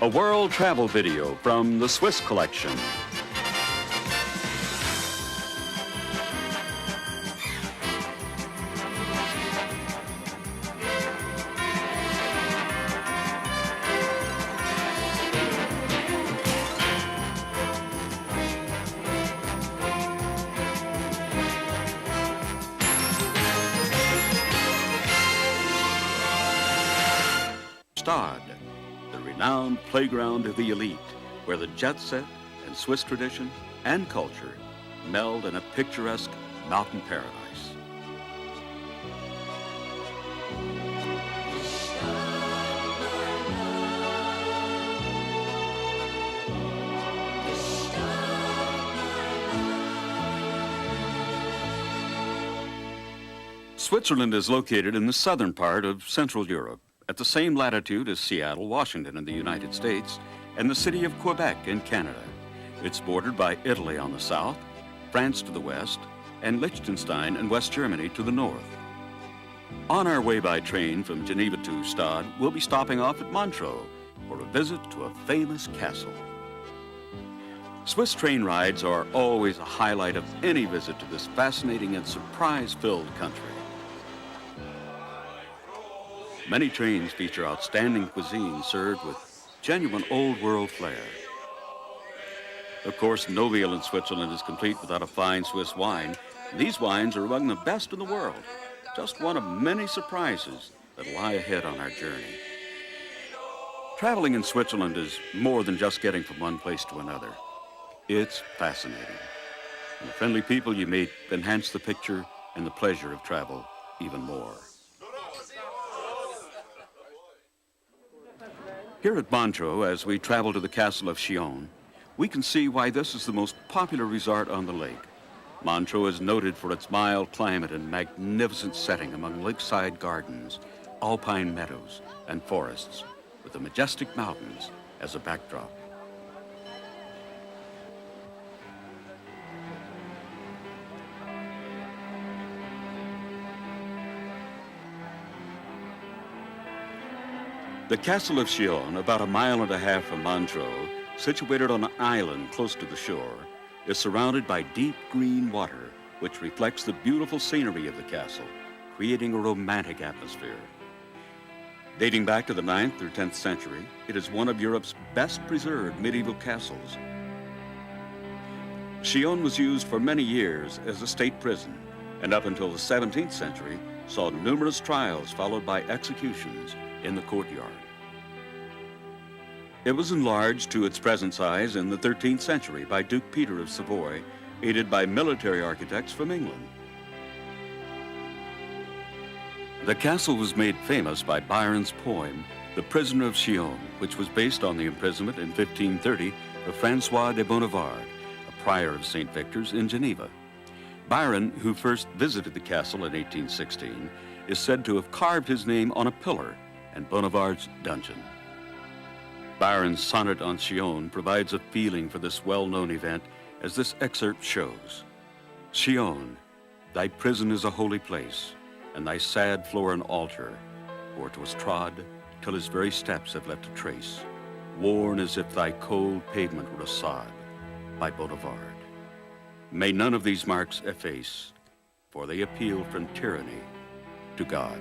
A world travel video from the Swiss collection. Gstaad, the renowned playground of the elite, where the jet set and Swiss tradition and culture meld in a picturesque mountain paradise. Switzerland is located in the southern part of Central Europe, at the same latitude as Seattle, Washington in the United States, and the city of Quebec in Canada. It's bordered by Italy on the south, France to the west, and Liechtenstein and West Germany to the north. On our way by train from Geneva to Gstaad, we'll be stopping off at Montreux for a visit to a famous castle. Swiss train rides are always a highlight of any visit to this fascinating and surprise-filled country. Many trains feature outstanding cuisine served with genuine old-world flair. Of course, no meal in Switzerland is complete without a fine Swiss wine. These wines are among the best in the world, just one of many surprises that lie ahead on our journey. Traveling in Switzerland is more than just getting from one place to another. It's fascinating. And the friendly people you meet enhance the picture and the pleasure of travel even more. Here at Montreux, as we travel to the castle of Chillon, we can see why this is the most popular resort on the lake. Montreux is noted for its mild climate and magnificent setting among lakeside gardens, alpine meadows, and forests, with the majestic mountains as a backdrop. The castle of Chillon, about a mile and a half from Montreux, situated on an island close to the shore, is surrounded by deep green water, which reflects the beautiful scenery of the castle, creating a romantic atmosphere. Dating back to the 9th or 10th century, it is one of Europe's best preserved medieval castles. Chillon was used for many years as a state prison, and up until the 17th century, saw numerous trials followed by executions in the courtyard. It was enlarged to its present size in the 13th century by Duke Peter of Savoy, aided by military architects from England. The castle was made famous by Byron's poem, The Prisoner of Chillon, which was based on the imprisonment in 1530 of Francois de Bonavard, a prior of St. Victor's in Geneva. Byron, who first visited the castle in 1816, is said to have carved his name on a pillar in Bonavard's dungeon. Byron's sonnet on Chillon provides a feeling for this well-known event, as this excerpt shows. Chillon, thy prison is a holy place, and thy sad floor an altar, for 'twas trod till his very steps have left a trace, worn as if thy cold pavement were a sod, by Bonavard. May none of these marks efface, for they appeal from tyranny to God.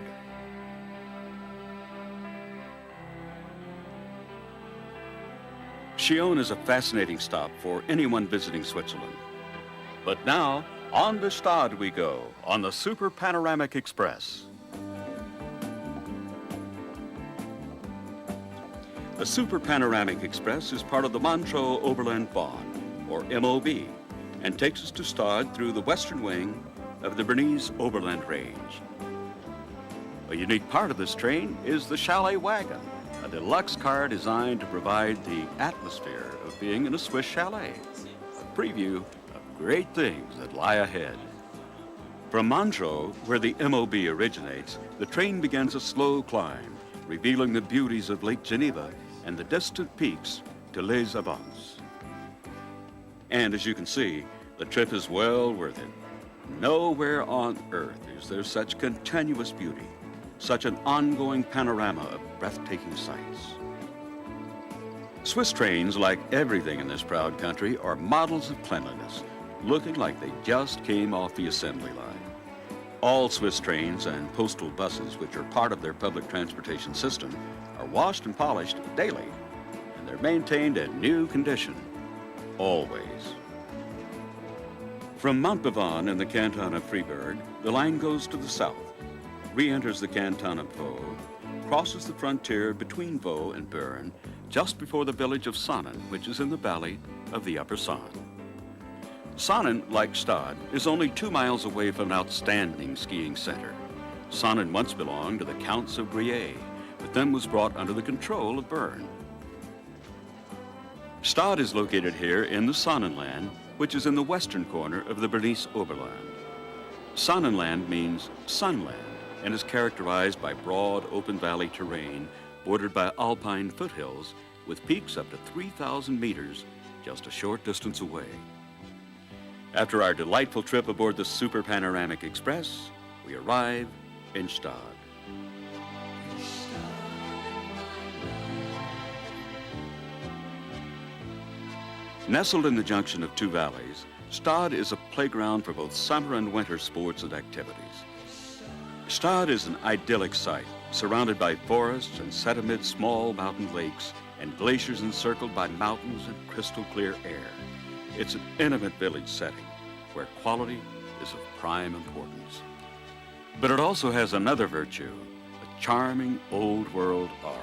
Chillon is a fascinating stop for anyone visiting Switzerland. But now, on to Gstaad we go, on the Super Panoramic Express. The Super Panoramic Express is part of the Montreux Overland Bahn, or MOB, and takes us to Gstaad through the western wing of the Bernese Overland Range. A unique part of this train is the Chalet Wagon, a deluxe car designed to provide the atmosphere of being in a Swiss chalet, a preview of great things that lie ahead. From Montreux, where the MOB originates, the train begins a slow climb, revealing the beauties of Lake Geneva and the distant peaks to Les Avants. And as you can see, the trip is well worth it. Nowhere on earth is there such continuous beauty, such an ongoing panorama of breathtaking sights. Swiss trains, like everything in this proud country, are models of cleanliness, looking like they just came off the assembly line. All Swiss trains and postal buses, which are part of their public transportation system, are washed and polished daily, and they're maintained in new condition, always. From Montbavon in the canton of Fribourg, the line goes to the south, re-enters the canton of Vaud, crosses the frontier between Vaud and Bern, just before the village of Sonnen, which is in the valley of the Upper Saône. Sonnen, like Gstaad, is only 2 miles away from an outstanding skiing center. Sonnen once belonged to the Counts of Briey, but then was brought under the control of Bern. Gstaad is located here in the Sonnenland, which is in the western corner of the Bernese Oberland. Sonnenland means sunland and is characterized by broad, open valley terrain bordered by alpine foothills with peaks up to 3,000 meters just a short distance away. After our delightful trip aboard the Super Panoramic Express, we arrive in Gstaad. Nestled in the junction of two valleys, Gstaad is a playground for both summer and winter sports and activities. Gstaad is an idyllic site, surrounded by forests and set amid small mountain lakes and glaciers encircled by mountains and crystal clear air. It's an intimate village setting where quality is of prime importance. But it also has another virtue, a charming old world aura.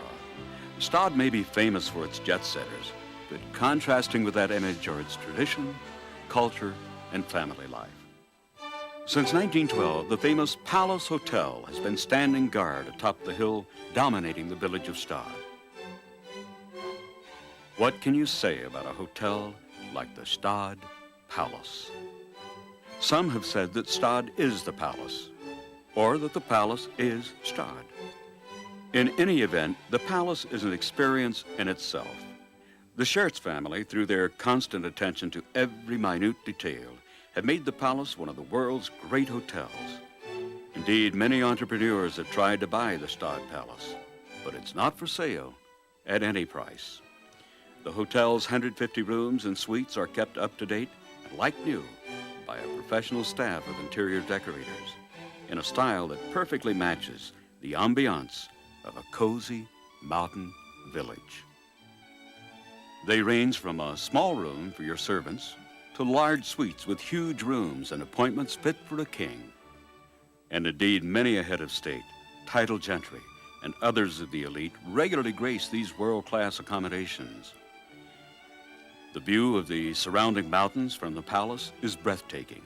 Gstaad may be famous for its jet setters, but contrasting with that image are its tradition, culture, and family life. Since 1912, the famous Palace Hotel has been standing guard atop the hill dominating the village of Gstaad. What can you say about a hotel like the Gstaad Palace? Some have said that Gstaad is the palace, or that the palace is Gstaad. In any event, the palace is an experience in itself. The Schertz family, through their constant attention to every minute detail, have made the palace one of the world's great hotels. Indeed, many entrepreneurs have tried to buy the Gstaad Palace, but it's not for sale at any price. The hotel's 150 rooms and suites are kept up to date and like new by a professional staff of interior decorators in a style that perfectly matches the ambiance of a cozy mountain village. They range from a small room for your servants to large suites with huge rooms and appointments fit for a king. And indeed, many a head of state, titled gentry, and others of the elite regularly grace these world-class accommodations. The view of the surrounding mountains from the palace is breathtaking.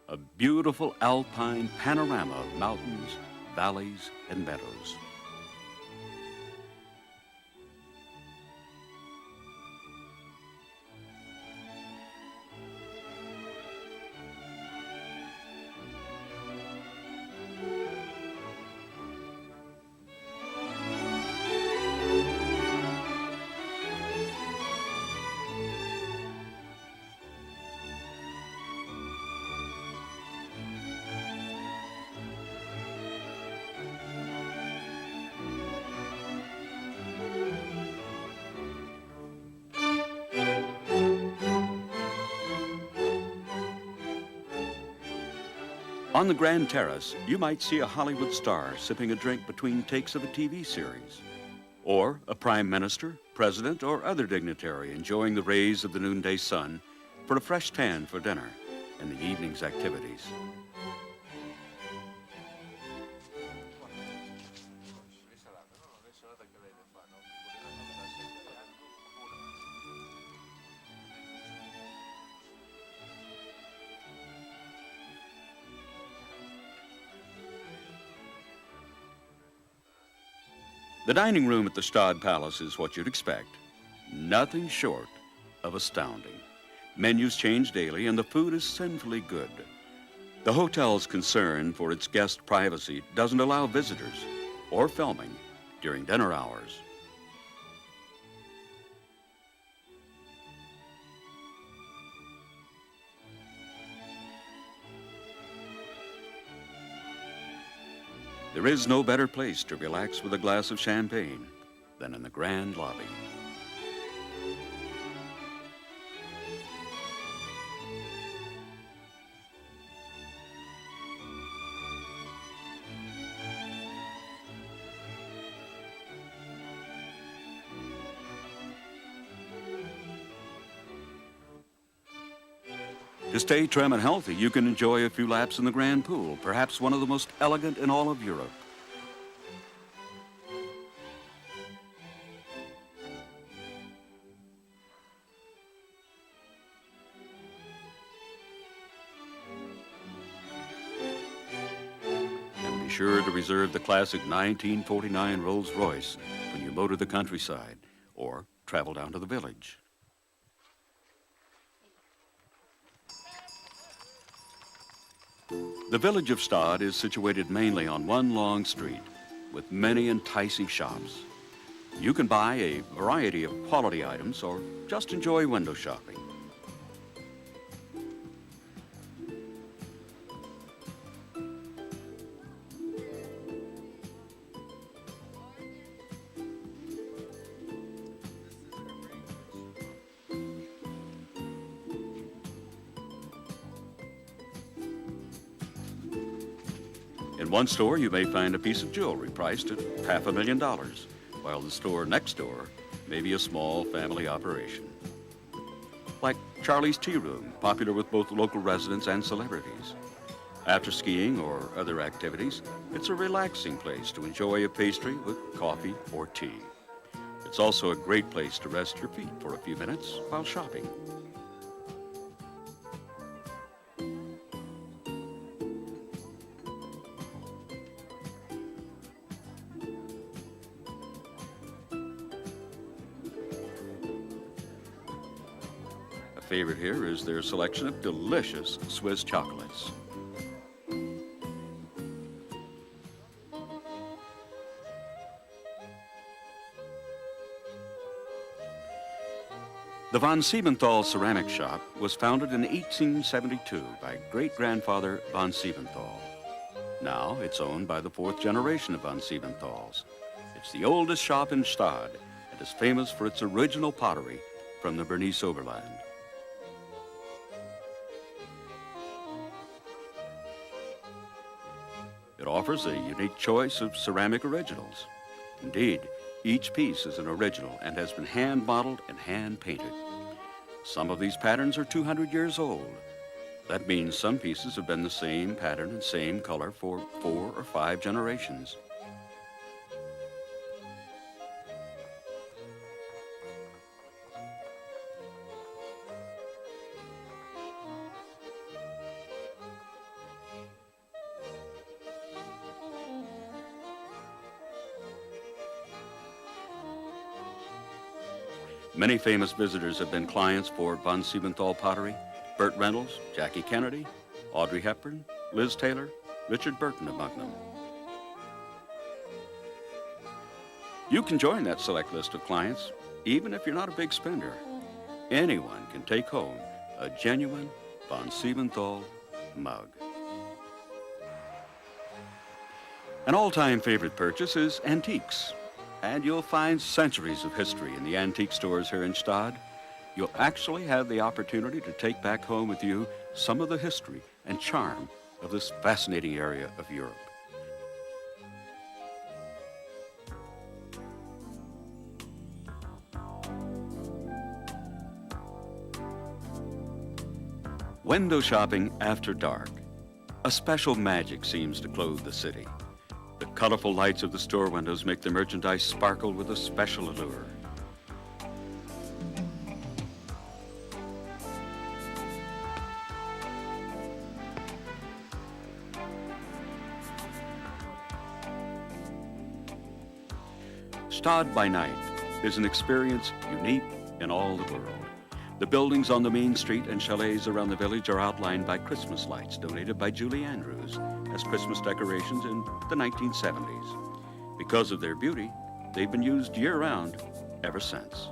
A beautiful alpine panorama of mountains, valleys, and meadows. On the Grand Terrace, you might see a Hollywood star sipping a drink between takes of a TV series, or a prime minister, president, or other dignitary enjoying the rays of the noonday sun for a fresh tan for dinner and the evening's activities. The dining room at the Gstaad Palace is what you'd expect. Nothing short of astounding. Menus change daily and the food is sinfully good. The hotel's concern for its guest privacy doesn't allow visitors or filming during dinner hours. There is no better place to relax with a glass of champagne than in the grand lobby. To stay trim and healthy, you can enjoy a few laps in the Grand Pool, perhaps one of the most elegant in all of Europe. And be sure to reserve the classic 1949 Rolls-Royce when you motor the countryside or travel down to the village. The village of Gstaad is situated mainly on one long street with many enticing shops. You can buy a variety of quality items or just enjoy window shopping. In one store, you may find a piece of jewelry priced at $500,000, while the store next door may be a small family operation. Like Charlie's Tea Room, popular with both local residents and celebrities. After skiing or other activities, it's a relaxing place to enjoy a pastry with coffee or tea. It's also a great place to rest your feet for a few minutes while shopping. A favorite here is their selection of delicious Swiss chocolates. The von Siebenthal ceramic shop was founded in 1872 by great-grandfather von Siebenthal. Now it's owned by the fourth generation of von Siebenthals. It's the oldest shop in Gstaad and is famous for its original pottery from the Bernese Oberland. It offers a unique choice of ceramic originals. Indeed, each piece is an original and has been hand-modeled and hand-painted. Some of these patterns are 200 years old. That means some pieces have been the same pattern and same color for 4 or 5 generations. Many famous visitors have been clients for von Siebenthal pottery: Burt Reynolds, Jackie Kennedy, Audrey Hepburn, Liz Taylor, Richard Burton among them. You can join that select list of clients, even if you're not a big spender. Anyone can take home a genuine von Siebenthal mug. An all-time favorite purchase is antiques. And you'll find centuries of history in the antique stores here in Gstaad. You'll actually have the opportunity to take back home with you some of the history and charm of this fascinating area of Europe. Window shopping after dark. A special magic seems to clothe the city. The colorful lights of the store windows make the merchandise sparkle with a special allure. Gstaad by night is an experience unique in all the world. The buildings on the main street and chalets around the village are outlined by Christmas lights donated by Julie Andrews as Christmas decorations in the 1970s. Because of their beauty, they've been used year-round ever since.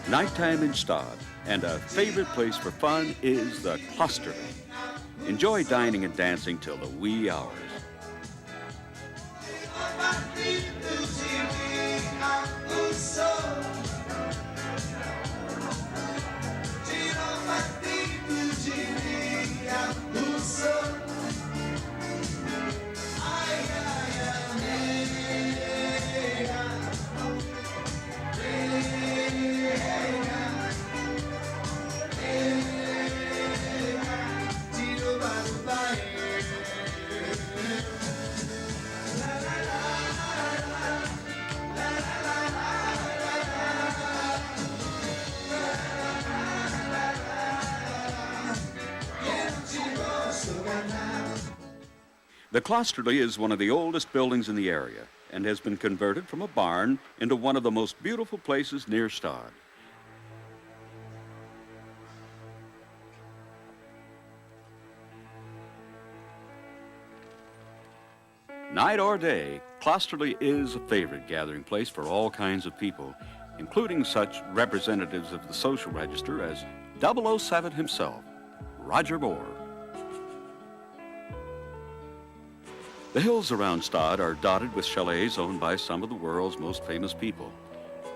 Nighttime in Gstaad, and a favorite place for fun is the Cluster. Enjoy dining and dancing till the wee hours. The Klosterlee is one of the oldest buildings in the area and has been converted from a barn into one of the most beautiful places near Gstaad. Night or day, Klosterlee is a favorite gathering place for all kinds of people, including such representatives of the social register as 007 himself, Roger Moore. The hills around Gstaad are dotted with chalets owned by some of the world's most famous people.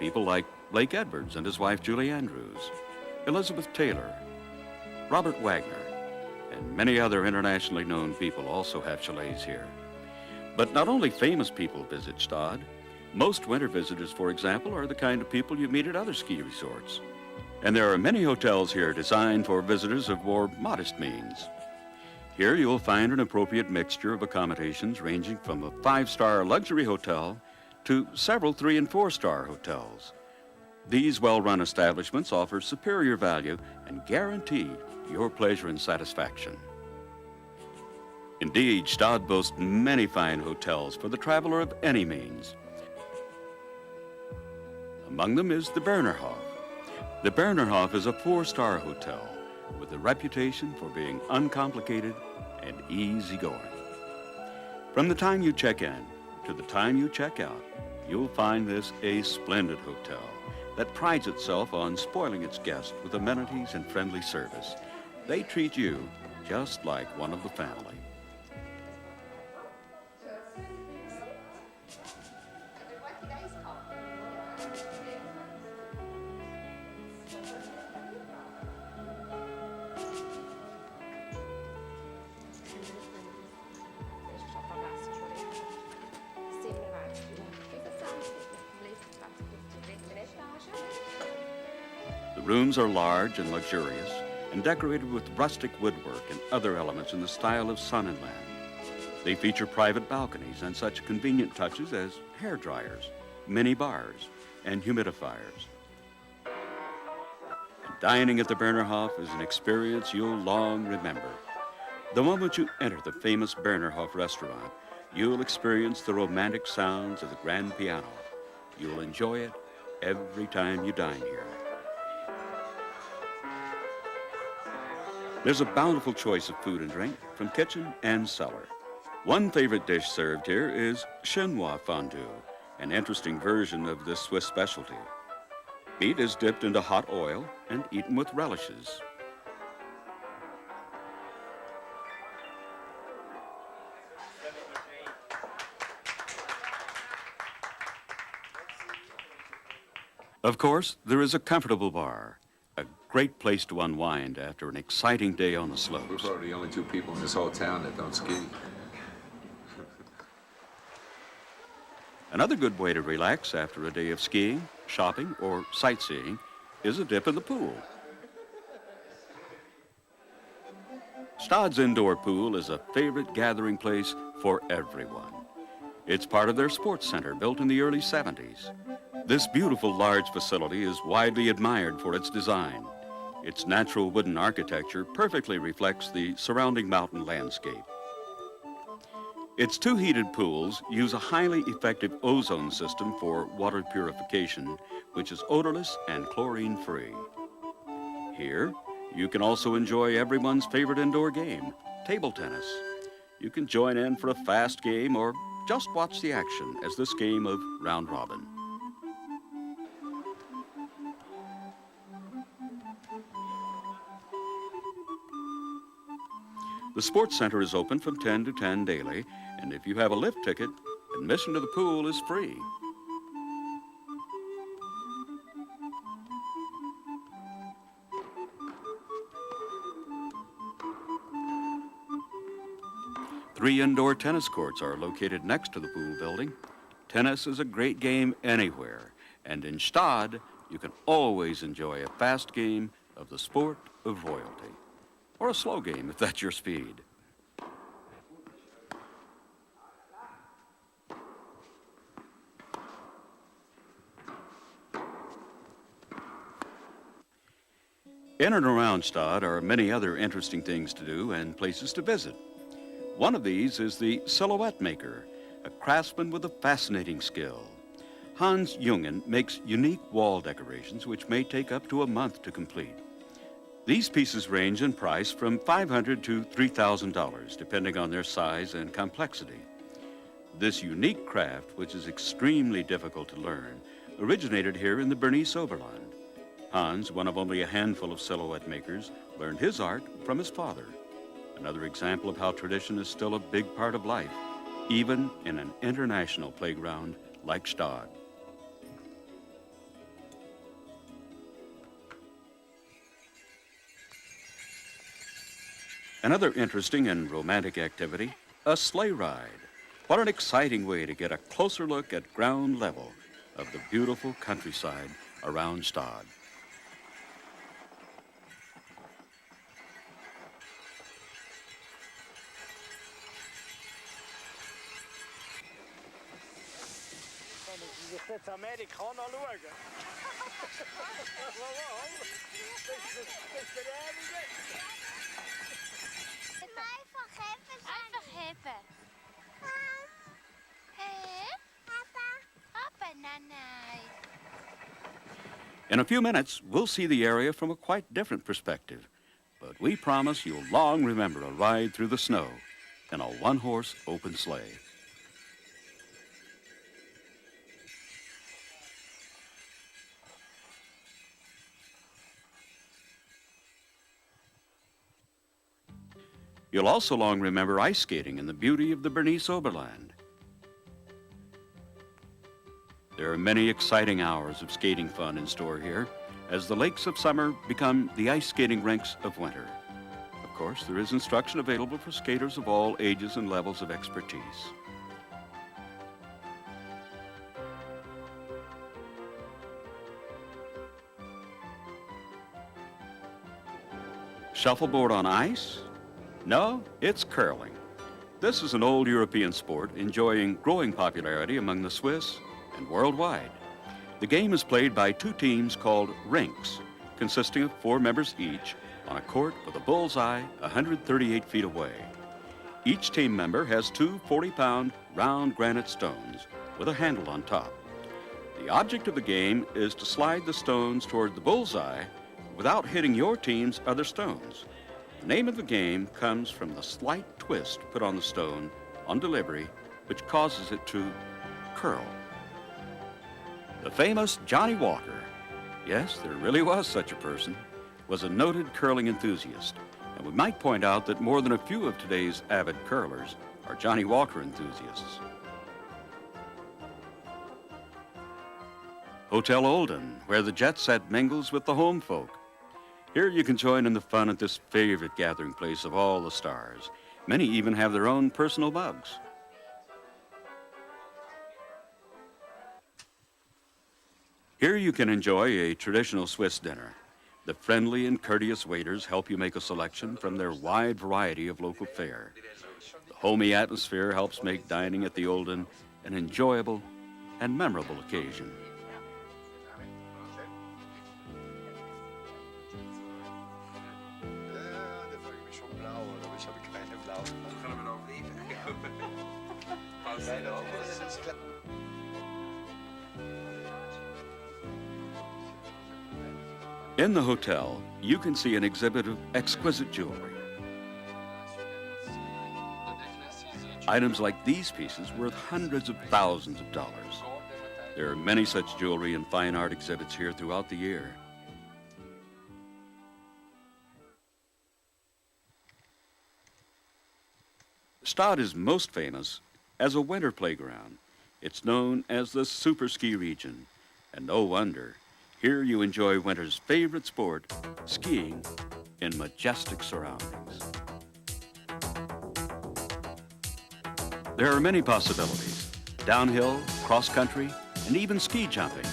People like Blake Edwards and his wife Julie Andrews, Elizabeth Taylor, Robert Wagner, and many other internationally known people also have chalets here. But not only famous people visit Gstaad. Most winter visitors, for example, are the kind of people you meet at other ski resorts. And there are many hotels here designed for visitors of more modest means. Here you'll find an appropriate mixture of accommodations ranging from a 5-star luxury hotel to several 3- and 4-star hotels. These well-run establishments offer superior value and guarantee your pleasure and satisfaction. Indeed, Gstaad boasts many fine hotels for the traveler of any means. Among them is the Bernerhof. The Bernerhof is a 4-star hotel with a reputation for being uncomplicated and easygoing. From the time you check in to the time you check out, you'll find this a splendid hotel that prides itself on spoiling its guests with amenities and friendly service. They treat you just like one of the family. The rooms are large and luxurious and decorated with rustic woodwork and other elements in the style of sun and land. They feature private balconies and such convenient touches as hair dryers, mini bars, and humidifiers. And dining at the Bernerhof is an experience you'll long remember. The moment you enter the famous Bernerhof restaurant, you'll experience the romantic sounds of the grand piano. You'll enjoy it every time you dine here. There's a bountiful choice of food and drink from kitchen and cellar. One favorite dish served here is chinois fondue, an interesting version of this Swiss specialty. Meat is dipped into hot oil and eaten with relishes. Of course, there is a comfortable bar, a great place to unwind after an exciting day on the slopes. We're probably the only 2 people in this whole town that don't ski. Another good way to relax after a day of skiing, shopping, or sightseeing is a dip in the pool. Gstaad's indoor pool is a favorite gathering place for everyone. It's part of their sports center built in the early 70s. This beautiful large facility is widely admired for its design. Its natural wooden architecture perfectly reflects the surrounding mountain landscape. Its 2 heated pools use a highly effective ozone system for water purification, which is odorless and chlorine-free. Here, you can also enjoy everyone's favorite indoor game, table tennis. You can join in for a fast game or just watch the action as this game of round robin. The Sports Center is open from 10 to 10 daily, and if you have a lift ticket, admission to the pool is free. Three indoor tennis courts are located next to the pool building. Tennis is a great game anywhere, and in Gstaad, you can always enjoy a fast game of the sport of royalty. Or a slow game, if that's your speed. In and around Gstaad are many other interesting things to do and places to visit. One of these is the silhouette maker, a craftsman with a fascinating skill. Hans Jungen makes unique wall decorations which may take up to a month to complete. These pieces range in price from $500 to $3,000, depending on their size and complexity. This unique craft, which is extremely difficult to learn, originated here in the Bernese Oberland. Hans, one of only a handful of silhouette makers, learned his art from his father. Another example of how tradition is still a big part of life, even in an international playground like Gstaad. Another interesting and romantic activity, a sleigh ride. What an exciting way to get a closer look at ground level of the beautiful countryside around Gstaad. Jetzt Amerikaner schauen. Einfach heben. Hä? Papa, nein. In a few minutes, we'll see the area from a quite different perspective. But we promise you'll long remember a ride through the snow in a one-horse open sleigh. You'll also long remember ice skating and the beauty of the Bernese Oberland. There are many exciting hours of skating fun in store here, as the lakes of summer become the ice skating rinks of winter. Of course, there is instruction available for skaters of all ages and levels of expertise. Shuffleboard on ice? No, it's curling. This is an old European sport enjoying growing popularity among the Swiss and worldwide. The game is played by two teams called rinks, consisting of 4 members each on a court with a bullseye 138 feet away. Each team member has 2 40-pound round granite stones with a handle on top. The object of the game is to slide the stones toward the bullseye without hitting your team's other stones. The name of the game comes from the slight twist put on the stone on delivery, which causes it to curl. The famous Johnny Walker, yes, there really was such a person, was a noted curling enthusiast. And we might point out that more than a few of today's avid curlers are Johnny Walker enthusiasts. Hotel Olden, where the jet set mingles with the home folk. Here you can join in the fun at this favorite gathering place of all the stars. Many even have their own personal mugs. Here you can enjoy a traditional Swiss dinner. The friendly and courteous waiters help you make a selection from their wide variety of local fare. The homey atmosphere helps make dining at the Olden an enjoyable and memorable occasion. In the hotel, you can see an exhibit of exquisite jewelry. Items like these pieces worth hundreds of thousands of dollars. There are many such jewelry and fine art exhibits here throughout the year. Gstaad is most famous as a winter playground. It's known as the super ski region, and no wonder. Here you enjoy winter's favorite sport, skiing in majestic surroundings. There are many possibilities: downhill, cross-country, and even ski jumping.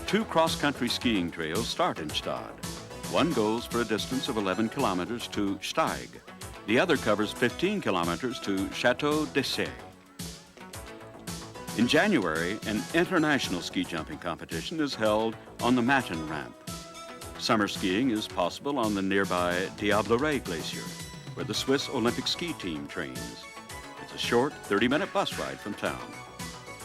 Two cross-country skiing trails start in Gstaad. One goes for a distance of 11 kilometers to Gstaad. The other covers 15 kilometers to Château d'Essai. In January, an international ski jumping competition is held on the Matin ramp. Summer skiing is possible on the nearby Diablerets Glacier, where the Swiss Olympic ski team trains. It's a short 30-minute bus ride from town.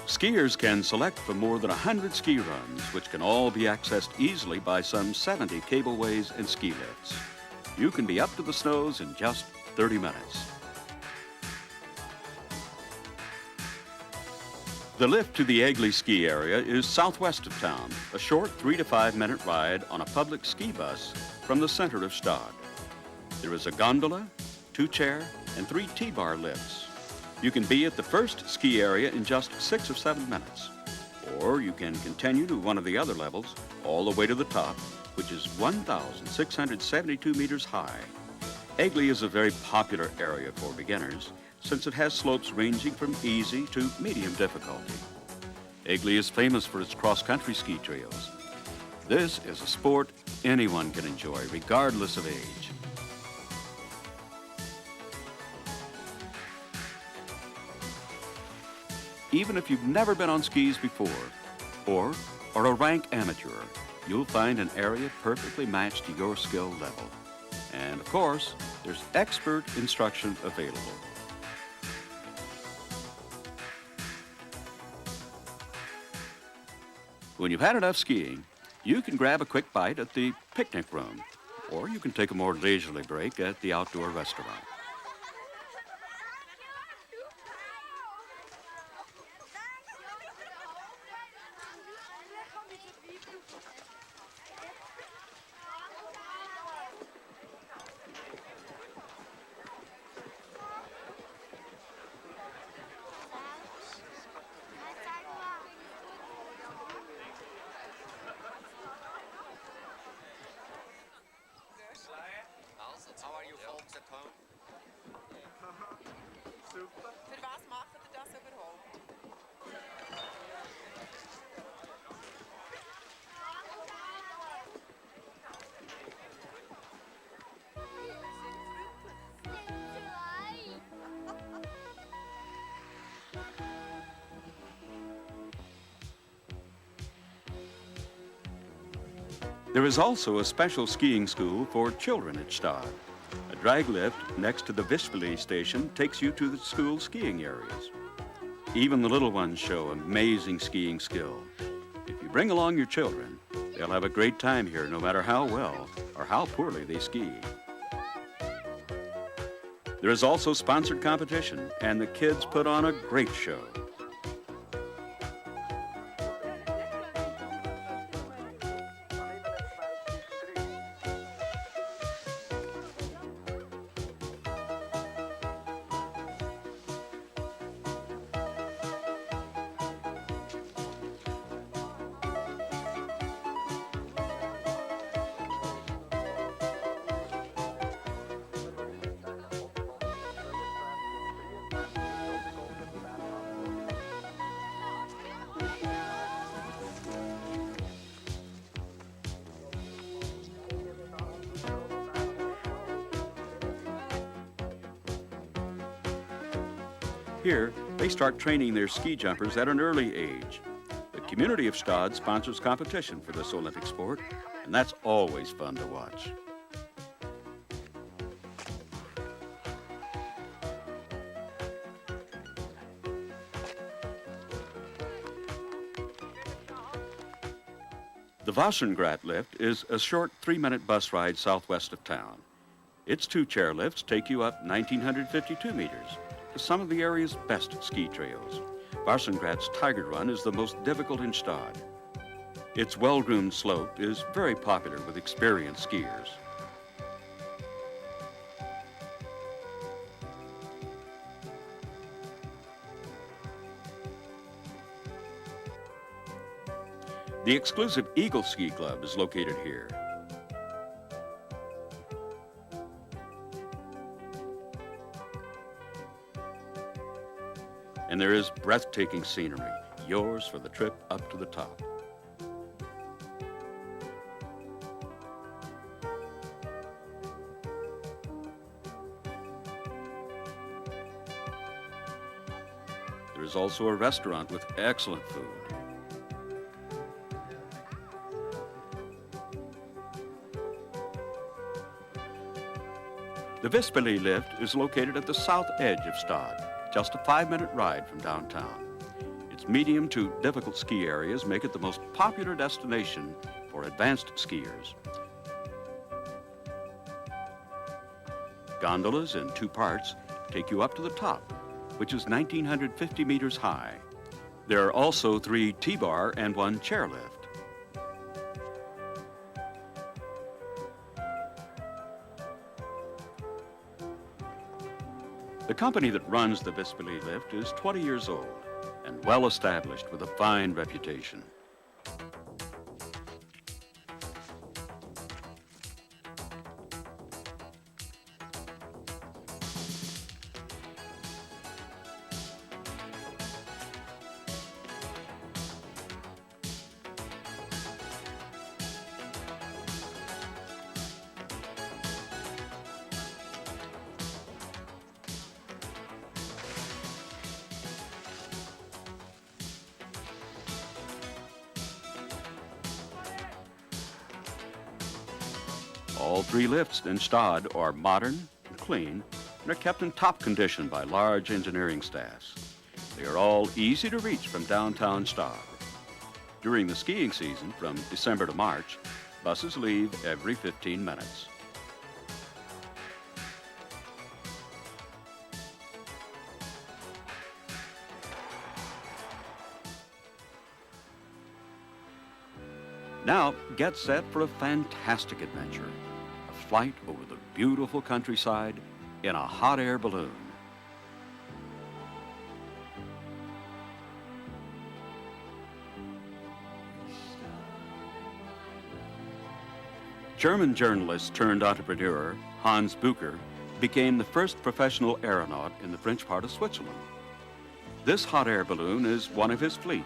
Skiers can select from more than 100 ski runs, which can all be accessed easily by some 70 cableways and ski lifts. You can be up to the snows in just 30 minutes. The lift to the Aigle ski area is southwest of town, a short 3 to 5 minute ride on a public ski bus from the center of Gstaad. There is a gondola, 2-chair, and 3 T-bar lifts. You can be at the first ski area in just 6 or 7 minutes, or you can continue to one of the other levels all the way to the top, which is 1,672 meters high. Aigle is a very popular area for beginners, since it has slopes ranging from easy to medium difficulty. Aigle is famous for its cross-country ski trails. This is a sport anyone can enjoy, regardless of age. Even if you've never been on skis before, or are a rank amateur, you'll find an area perfectly matched to your skill level. And of course, there's expert instruction available. When you've had enough skiing, you can grab a quick bite at the picnic room, or you can take a more leisurely break at the outdoor restaurant. How are you folks at home? Super. Für was macht ihr das überhaupt? There is also a special skiing school for children at Gstaad. A drag lift next to the Vistfili station takes you to the school skiing areas. Even the little ones show amazing skiing skill. If you bring along your children, they'll have a great time here no matter how well or how poorly they ski. There is also sponsored competition, and the kids put on a great show. Here, they start training their ski jumpers at an early age. The community of Gstaad sponsors competition for this Olympic sport, and that's always fun to watch. The Wassengrat lift is a short 3-minute bus ride southwest of town. Its 2-chair lifts take you up 1,952 meters to some of the area's best ski trails. Wassengrat's Tiger Run is the most difficult in Gstaad. Its well-groomed slope is very popular with experienced skiers. The exclusive Eagle Ski Club is located here. And there is breathtaking scenery, yours for the trip up to the top. There is also a restaurant with excellent food. The Vispili lift is located at the south edge of Gstaad, just a 5-minute ride from downtown. Its medium to difficult ski areas make it the most popular destination for advanced skiers. Gondolas in 2 parts take you up to the top, which is 1,950 meters high. There are also 3 T-bar and 1 chairlift. The company that runs the Vispili lift is 20 years old and well established with a fine reputation. All 3 lifts in Gstaad are modern and clean and are kept in top condition by large engineering staffs. They are all easy to reach from downtown Gstaad. During the skiing season, from December to March, buses leave every 15 minutes. Now, get set for a fantastic adventure. A flight over the beautiful countryside in a hot air balloon. German journalist turned entrepreneur Hans Bucher became the first professional aeronaut in the French part of Switzerland. This hot air balloon is one of his fleet,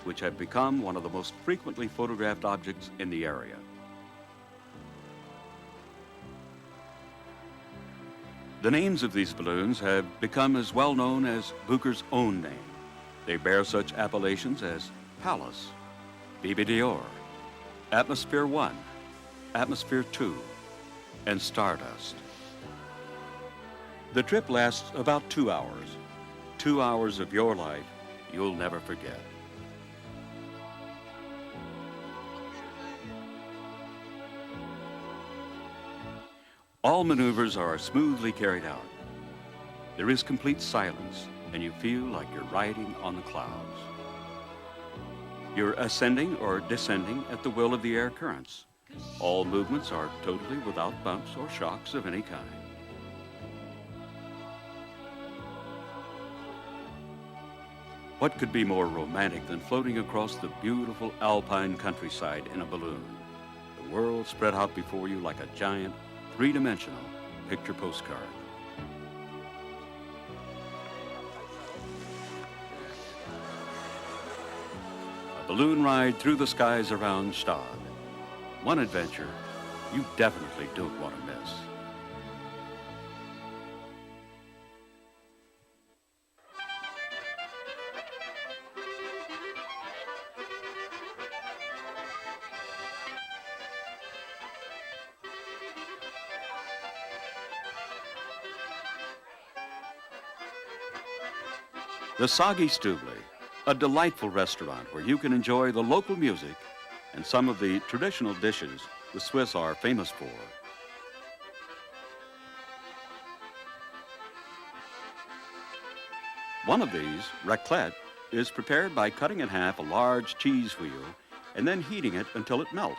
which have become one of the most frequently photographed objects in the area. The names of these balloons have become as well known as Bucher's own name. They bear such appellations as Palace, Bibi d'Or, Atmosphere 1, Atmosphere 2, and Stardust. The trip lasts about 2 hours. 2 hours of your life you'll never forget. All maneuvers are smoothly carried out. There is complete silence, and you feel like you're riding on the clouds. You're ascending or descending at the will of the air currents. All movements are totally without bumps or shocks of any kind. What could be more romantic than floating across the beautiful alpine countryside in a balloon? The world spread out before you like a giant, 3-dimensional picture postcard. A balloon ride through the skies around Gstaad. One adventure you definitely don't want to miss. The Soggy Stubli, a delightful restaurant where you can enjoy the local music and some of the traditional dishes the Swiss are famous for. One of these, raclette, is prepared by cutting in half a large cheese wheel and then heating it until it melts.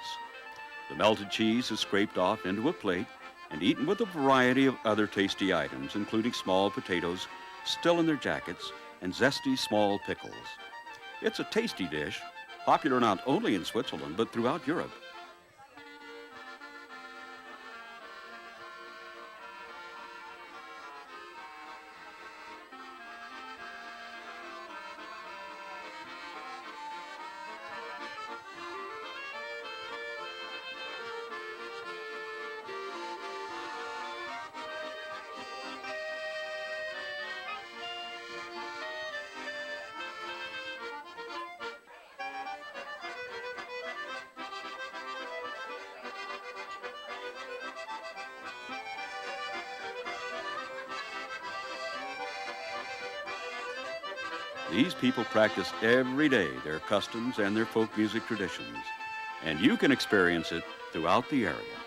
The melted cheese is scraped off into a plate and eaten with a variety of other tasty items, including small potatoes still in their jackets and zesty small pickles. It's a tasty dish, popular not only in Switzerland, but throughout Europe. These people practice every day their customs and their folk music traditions, and you can experience it throughout the area.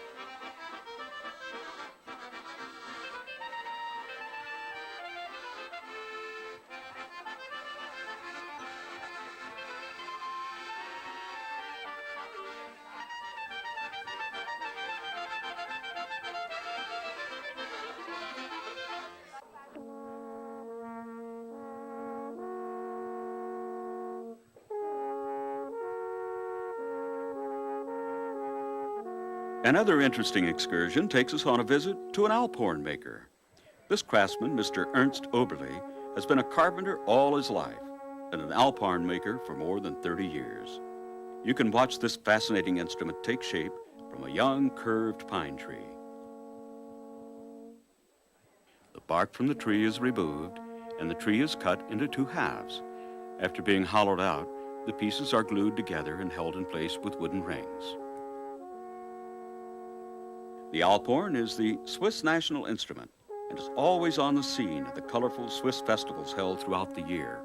Another interesting excursion takes us on a visit to an Alphorn maker. This craftsman, Mr. Ernst Oberle, has been a carpenter all his life and an Alphorn maker for more than 30 years. You can watch this fascinating instrument take shape from a young curved pine tree. The bark from the tree is removed and the tree is cut into two halves. After being hollowed out, the pieces are glued together and held in place with wooden rings. The Alphorn is the Swiss national instrument and is always on the scene at the colorful Swiss festivals held throughout the year.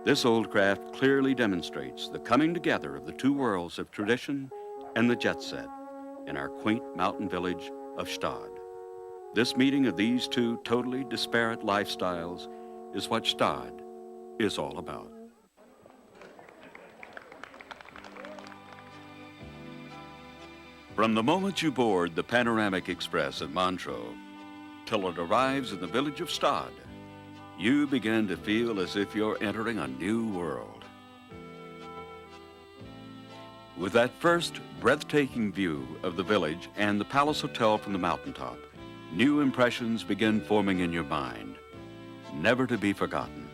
This old craft clearly demonstrates the coming together of the two worlds of tradition and the jet set in our quaint mountain village of Gstaad. This meeting of these two totally disparate lifestyles is what Gstaad is all about. From the moment you board the Panoramic Express at Montreux till it arrives in the village of Gstaad, you begin to feel as if you're entering a new world. With that first breathtaking view of the village and the Palace Hotel from the mountaintop, new impressions begin forming in your mind, never to be forgotten.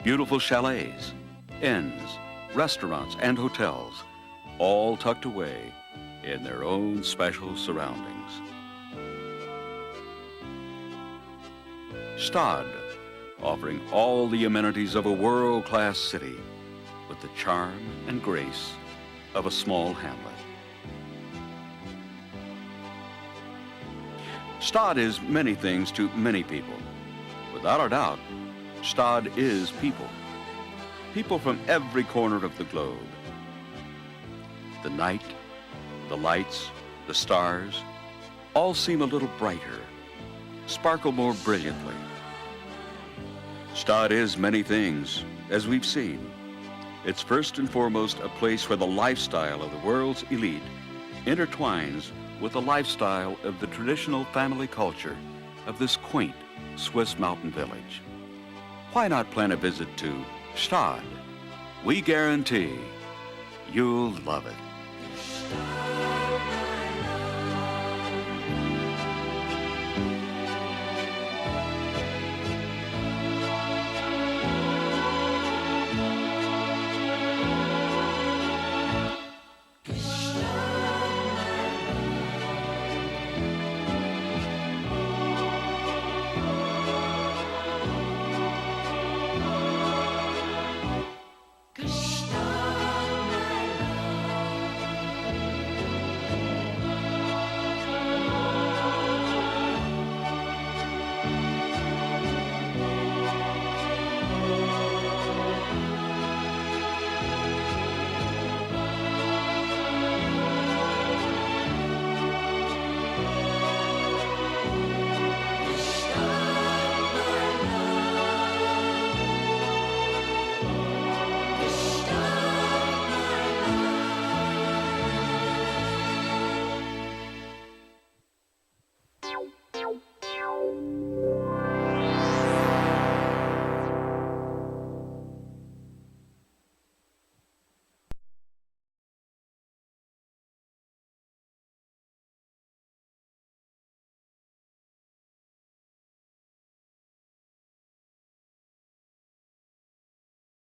Beautiful chalets, inns, restaurants, and hotels, all tucked away in their own special surroundings. Gstaad, offering all the amenities of a world-class city with the charm and grace of a small hamlet. Gstaad is many things to many people. Without a doubt, Gstaad is people. People from every corner of the globe. The night, the lights, the stars, all seem a little brighter, sparkle more brilliantly. Gstaad is many things, as we've seen. It's first and foremost a place where the lifestyle of the world's elite intertwines with the lifestyle of the traditional family culture of this quaint Swiss mountain village. Why not plan a visit to Gstaad? We guarantee you'll love it.